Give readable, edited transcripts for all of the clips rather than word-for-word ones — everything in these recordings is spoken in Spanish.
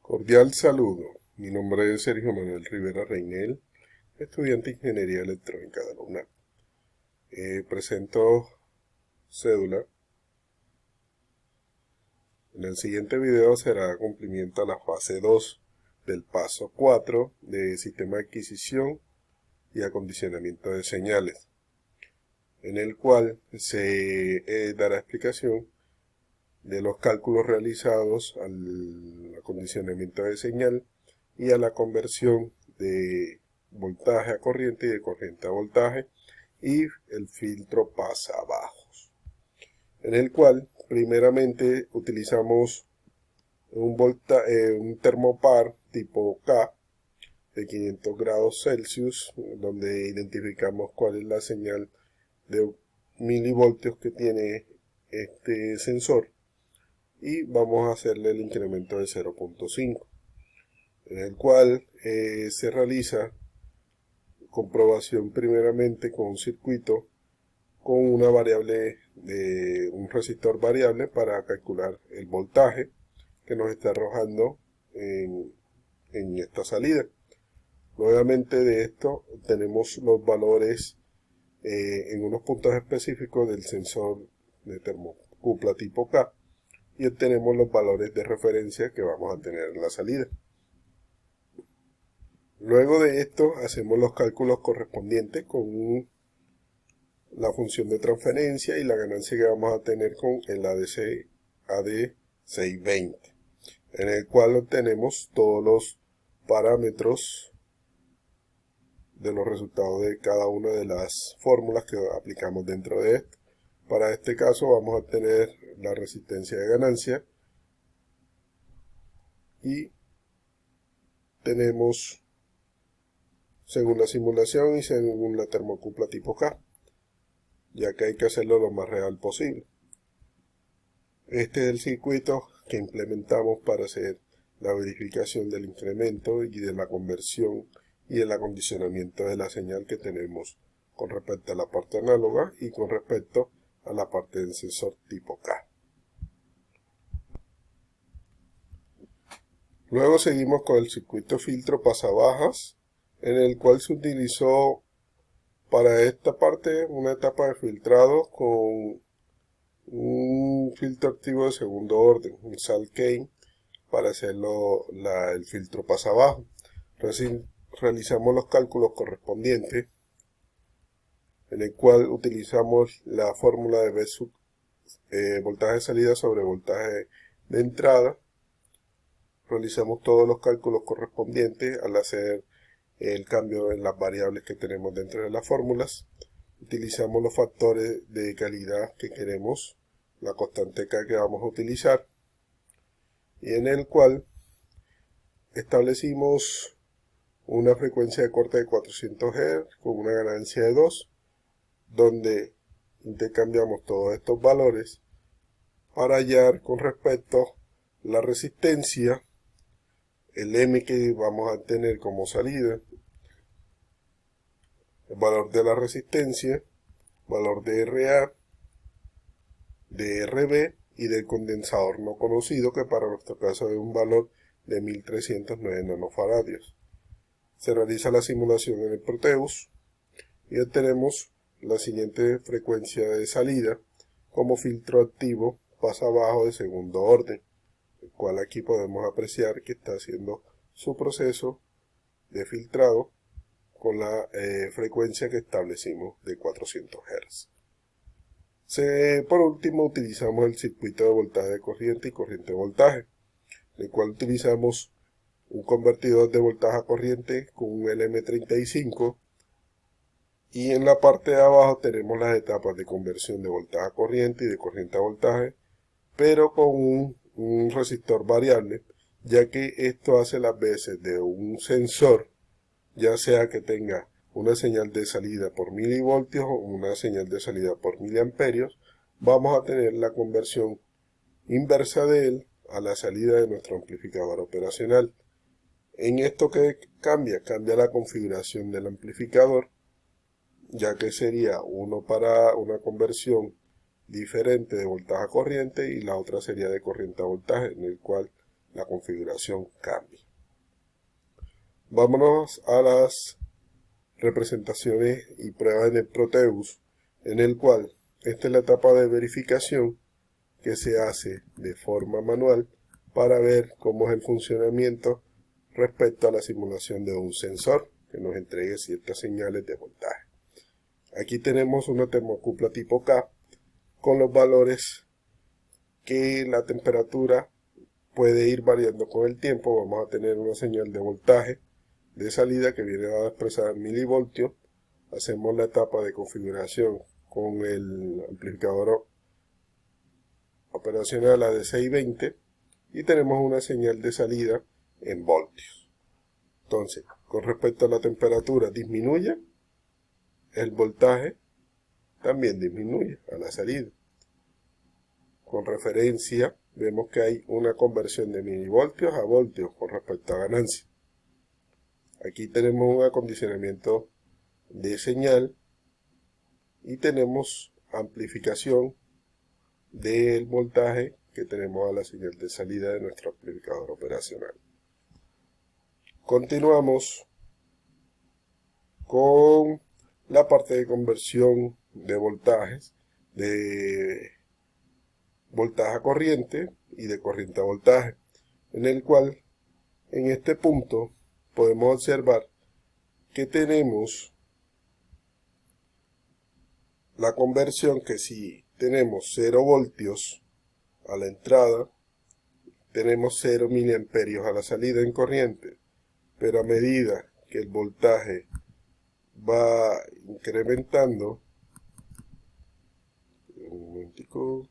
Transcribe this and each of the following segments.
Cordial saludo. Mi nombre es Sergio Manuel Rivera Reynel, estudiante de Ingeniería Electrónica de la UNAM. Presento cédula. En el siguiente video será cumplimiento a la fase 2 del paso 4 de sistema de adquisición y acondicionamiento de señales, en el cual se dará explicación de los cálculos realizados al acondicionamiento de señal y a la conversión de voltaje a corriente y de corriente a voltaje y el filtro pasabajos, en el cual primeramente utilizamos un termopar tipo K de 500 grados Celsius, donde identificamos cuál es la señal de milivoltios que tiene este sensor, y vamos a hacerle el incremento de 0.5, en el cual se realiza comprobación primeramente con un circuito con una variable de un resistor variable para calcular el voltaje que nos está arrojando en esta salida. Nuevamente de esto tenemos los valores en unos puntos específicos del sensor de termocupla tipo K, y obtenemos los valores de referencia que vamos a tener en la salida. Luego de esto hacemos los cálculos correspondientes con la función de transferencia y la ganancia que vamos a tener con el ADC AD620, en el cual obtenemos todos los parámetros de los resultados de cada una de las fórmulas que aplicamos dentro de esto. Para este caso vamos a tener la resistencia de ganancia y tenemos, según la simulación y según la termocupla tipo K, ya que hay que hacerlo lo más real posible. Este es el circuito que implementamos para hacer la verificación del incremento y de la conversión y el acondicionamiento de la señal que tenemos con respecto a la parte análoga y con respecto a la parte del sensor tipo K. Luego seguimos con el circuito filtro pasabajas, en el cual se utilizó para esta parte una etapa de filtrado con un filtro activo de segundo orden, un Salkane, para hacerlo el filtro pasabajo. Entonces realizamos los cálculos correspondientes, en el cual utilizamos la fórmula de B sub voltaje de salida sobre voltaje de entrada. Realizamos todos los cálculos correspondientes al hacer el cambio en las variables que tenemos dentro de las fórmulas. Utilizamos los factores de calidad que queremos, la constante K que vamos a utilizar, y en el cual establecimos una frecuencia de corte de 400 Hz con una ganancia de 2, donde intercambiamos todos estos valores para hallar con respecto la resistencia, el M que vamos a tener como salida, el valor de la resistencia, valor de RA, de RB y del condensador no conocido, que para nuestro caso es un valor de 1309 nanofaradios. Se realiza la simulación en el Proteus y obtenemos la siguiente frecuencia de salida como filtro activo pasabajo de segundo orden, el cual aquí podemos apreciar que está haciendo su proceso de filtrado con la frecuencia que establecimos de 400 Hz. Por último utilizamos el circuito de voltaje de corriente y corriente de voltaje, en el cual utilizamos un convertidor de voltaje a corriente con un LM35, y en la parte de abajo tenemos las etapas de conversión de voltaje a corriente y de corriente a voltaje, pero con un resistor variable, ya que esto hace las veces de un sensor, ya sea que tenga una señal de salida por milivoltios o una señal de salida por miliamperios. Vamos a tener la conversión inversa de él a la salida de nuestro amplificador operacional. En esto que cambia la configuración del amplificador, ya que sería uno para una conversión diferente de voltaje a corriente y la otra sería de corriente a voltaje, en el cual la configuración cambie. Vámonos a las representaciones y pruebas de Proteus, en el cual esta es la etapa de verificación que se hace de forma manual para ver cómo es el funcionamiento respecto a la simulación de un sensor que nos entregue ciertas señales de voltaje. Aquí tenemos una termocupla tipo K con los valores que la temperatura puede ir variando con el tiempo. Vamos a tener una señal de voltaje de salida que viene a expresar en milivoltios. Hacemos la etapa de configuración con el amplificador operacional AD620 y tenemos una señal de salida en voltios. Entonces, con respecto a la temperatura disminuye, el voltaje también disminuye a la salida. Con referencia, vemos que hay una conversión de milivoltios a voltios con respecto a ganancia. Aquí tenemos un acondicionamiento de señal y tenemos amplificación del voltaje que tenemos a la señal de salida de nuestro amplificador operacional. Continuamos con la parte de conversión de voltajes, de voltaje a corriente y de corriente a voltaje, en el cual en este punto podemos observar que tenemos la conversión que si tenemos 0 voltios a la entrada, tenemos 0 miliamperios a la salida en corriente, pero a medida que el voltaje va incrementando, un momentico,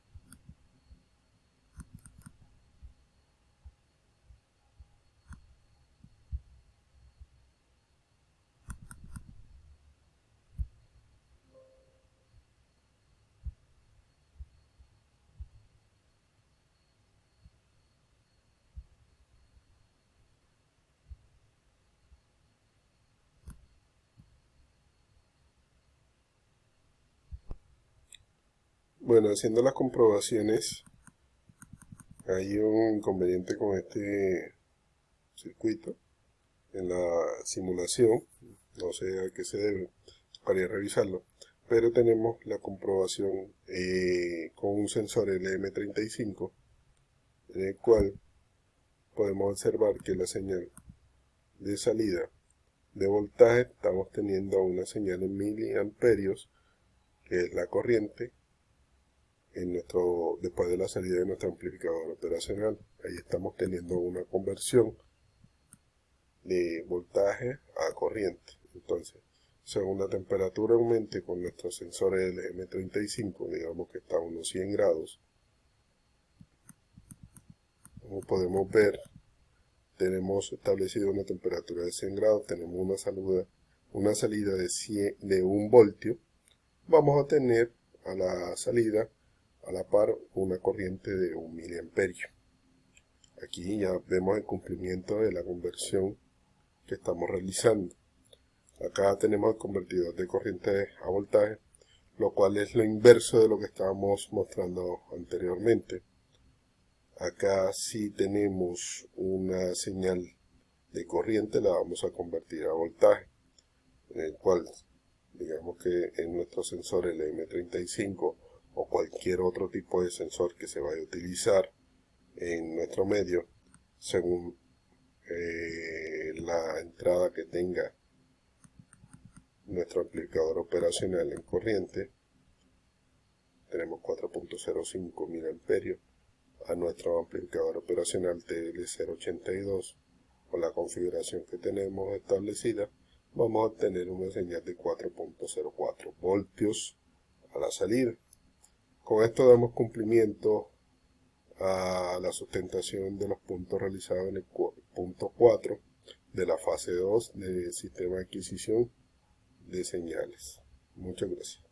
bueno, haciendo las comprobaciones, hay un inconveniente con este circuito en la simulación, no sé a qué se debe, para revisarlo, pero tenemos la comprobación con un sensor LM35, en el cual podemos observar que la señal de salida de voltaje estamos teniendo una señal en miliamperios, que es la corriente, después de la salida de nuestro amplificador operacional. Ahí estamos teniendo una conversión de voltaje a corriente. Entonces, según la temperatura aumente con nuestros sensores LM35, digamos que está a unos 100 grados, como podemos ver, tenemos establecido una temperatura de 100 grados, tenemos una salida de 1 voltio, vamos a tener a la salida a la par una corriente de 1 miliamperio. Aquí ya vemos el cumplimiento de la conversión que estamos realizando. Acá tenemos el convertidor de corriente a voltaje, lo cual es lo inverso de lo que estábamos mostrando anteriormente. Acá si tenemos una señal de corriente, la vamos a convertir a voltaje, en el cual digamos que en nuestro sensor LM35 o cualquier otro tipo de sensor que se vaya a utilizar en nuestro medio, según la entrada que tenga nuestro amplificador operacional en corriente, tenemos 4.05 miliamperios. A nuestro amplificador operacional TL082, con la configuración que tenemos establecida, vamos a obtener una señal de 4.04 voltios a la salida. Con esto damos cumplimiento a la sustentación de los puntos realizados en el punto 4 de la fase 2 del sistema de adquisición de señales. Muchas gracias.